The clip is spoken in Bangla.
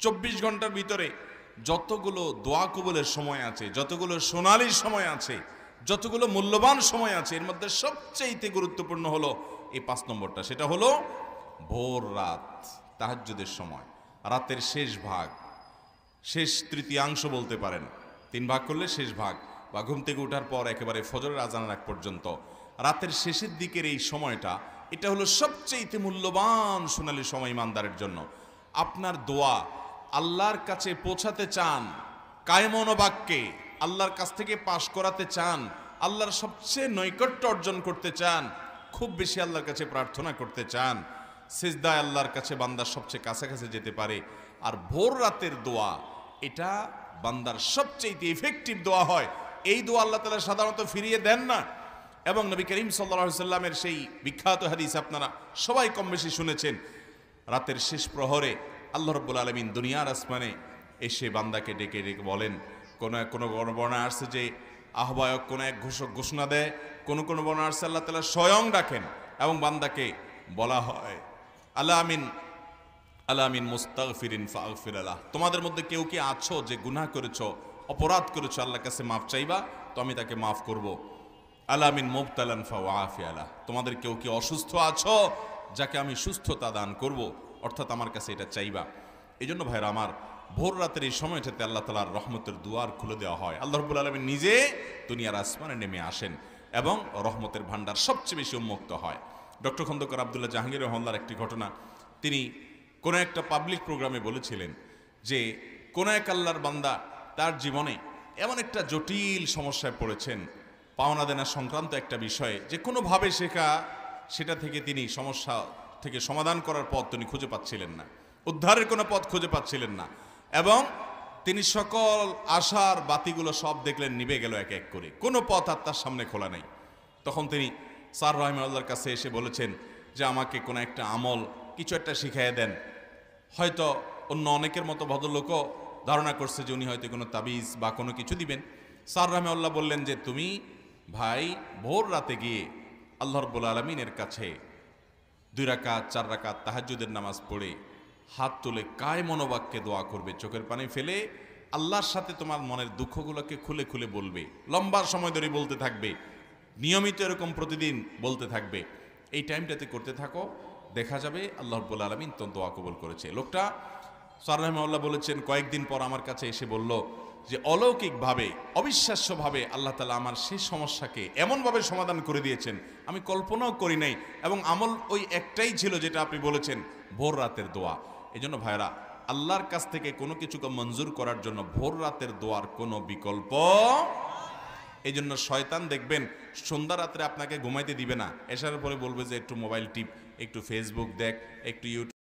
24 ঘন্টার ভিতরে যতগুলো দোয়া কবুলের সময় আছে, যতগুলো সোনালী সময় আছে, যতগুলো মূল্যবান সময় আছে, এর মধ্যে সবচেয়ে গুরুত্বপূর্ণ হলো এই 5 নম্বরটা। সেটা হলো ভোর রাত, তাহাজ্জুদের সময়, রাতের শেষ ভাগ, শেষ তৃতীয়াংশ বলতে পারেন। 3 ভাগ করলে শেষ ভাগ, বা ঘুম থেকে ওঠার পর একেবারে ফজরের আজান আগ পর্যন্ত রাতের শেষের দিকের এই সময়টা, এটা হলো সবচেয়ে মূল্যবান সোনালী সময় ইমানদারের জন্য। আপনার দোয়া আল্লাহর কাছে পৌঁছাতে চান, কায়মন বাক্যে আল্লাহর কাছ থেকে পাশ করাতে চান, আল্লাহর সবচেয়ে নৈকট্য অর্জন করতে চান, খুব বেশি আল্লাহর কাছে প্রার্থনা করতে চান, সিজদায় আল্লাহর কাছে বান্দার সবচেয়ে কাছাকাছি যেতে পারে। আর ভোর রাতের দোয়া, এটা বান্দার সবচেয়ে ইফেক্টিভ দোয়া হয়। এই দোয়া আল্লাহ তাআলা সাধারণত ফিরিয়ে দেন না। এবং নবী করিম সাল্লাল্লাহু আলাইহি সাল্লামের সেই বিখ্যাত হাদিস আপনারা সবাই কম বেশি শুনেছেন, রাতের শেষ প্রহরে আল্লাহ রাব্বুল আলামিন দুনিয়ার আসমানে এসে বান্দাকে ডেকে ডেকে বলেন, কোনো বর্ণনা আসছে যে আহ্বায়ক কোনো এক ঘোষক ঘোষণা দেয়, কোনো বর্ণনা আসছে আল্লাহ তাআলা স্বয়ং ডাকেন এবং বান্দাকে বলা হয়, আল্লাহ আমিন মুস্তাগফিরিন ফাগফির লাহ, তোমাদের মধ্যে কেউ কি আছো যে গুনাহ করেছো, অপরাধ করেছো, আল্লাহর কাছে মাফ চাইবা, তো আমি তাকে মাফ করব। আল্লাহ আমিন মুবতালান ফাওয়াফি আলাহ, তোমাদের কেউ কি অসুস্থ আছো, যাকে আমি সুস্থতা দান করব, অর্থাৎ আমার কাছে এটা চাইবা। এই জন্য ভাইরা আমার, ভোর রাতের এই সময়টাতে আল্লাহ তাআলার রহমতের দুয়ার খুলে দেওয়া হয়। আল্লাহ রাব্বুল আলামিন নিজে দুনিয়ার আসমানে নেমে আসেন এবং রহমতের ভান্ডার সবচেয়ে বেশি উন্মুক্ত হয়। ডক্টর খন্দকার আব্দুল্লাহ জাহাঙ্গীর রহমাল্লাহর একটি ঘটনা, তিনি কোনো একটা পাবলিক প্রোগ্রামে বলেছিলেন যে কোনো এক আল্লাহর বান্দা তার জীবনে এমন একটা জটিল সমস্যায় পড়েছেন, পাওনা দেনা সংক্রান্ত একটা বিষয়ে, যে কোনোভাবে সেটা থেকে তিনি সমস্যা থেকে সমাধান করার পথ তিনি খুঁজে পাচ্ছিলেন না, উদ্ধারের কোনো পথ খুঁজে পাচ্ছিলেন না, এবং তিনি সকল আশার বাতিগুলো সব দেখলেন নিভে গেল এক এক করে, কোনো পথ আর তার সামনে খোলা নেই। তখন তিনি স্যার রাহিমাহুল্লাহর কাছে এসে বলেছেন যে আমাকে কোনো একটা আমল, কিছু একটা শিখাইয়ে দেন। হয়তো অন্য অনেকের মতো ভদ্রলোকও ধারণা করছে যে উনি হয়তো কোনো তাবিজ বা কোনো কিছু দিবেন। স্যার রাহিমাহুল্লাহ বললেন যে তুমি ভাই ভোর রাতে গিয়ে আল্লাহ রাব্বুল আলামিনের কাছে 2 রাকাত 4 রাকাত তাহাজ্জুদের নামাজ পড়ে হাত তুলে কায় মনোবাক্যে দোয়া করবে, চোখের পানি ফেলে আল্লাহর সাথে তোমার মনের দুঃখগুলোকে খুলে খুলে বলবে, লম্বা সময় ধরে বলতে থাকবে, নিয়মিত এরকম প্রতিদিন বলতে থাকবে। এই টাইমটাতে করতে থাকো, দেখা যাবে আল্লাহ রাব্বুল আলামিন তো দোয়া কবুল করেছে। লোকটা স্যার রাহিমাহুল্লাহ বলেছেন, কয়েকদিন পর আমার কাছে এসে বলল যে অলৌকিকভাবে, অবিশ্বাস্যভাবে আল্লাহ তাআলা আমার সেই সমস্যাকে এমনভাবে সমাধান করে দিয়েছেন আমি কল্পনাও করি নাই, এবং আমল ওই একটাই ছিল যেটা আপনি বলেছেন, ভোর রাতের দোয়া। এই জন্য ভাইরা, আল্লাহর কাছ থেকে কোনো কিছুকে মঞ্জুর করার জন্য ভোর রাতের দোয়ার কোনো বিকল্প। এই জন্য শয়তান দেখবেন সন্ধ্যা রাত্রে আপনাকে ঘুমাইতে দিবে না, এসার পরে বলবে যে একটু মোবাইল টিপ, একটু ফেসবুক দেখ, একটু ইউটিউব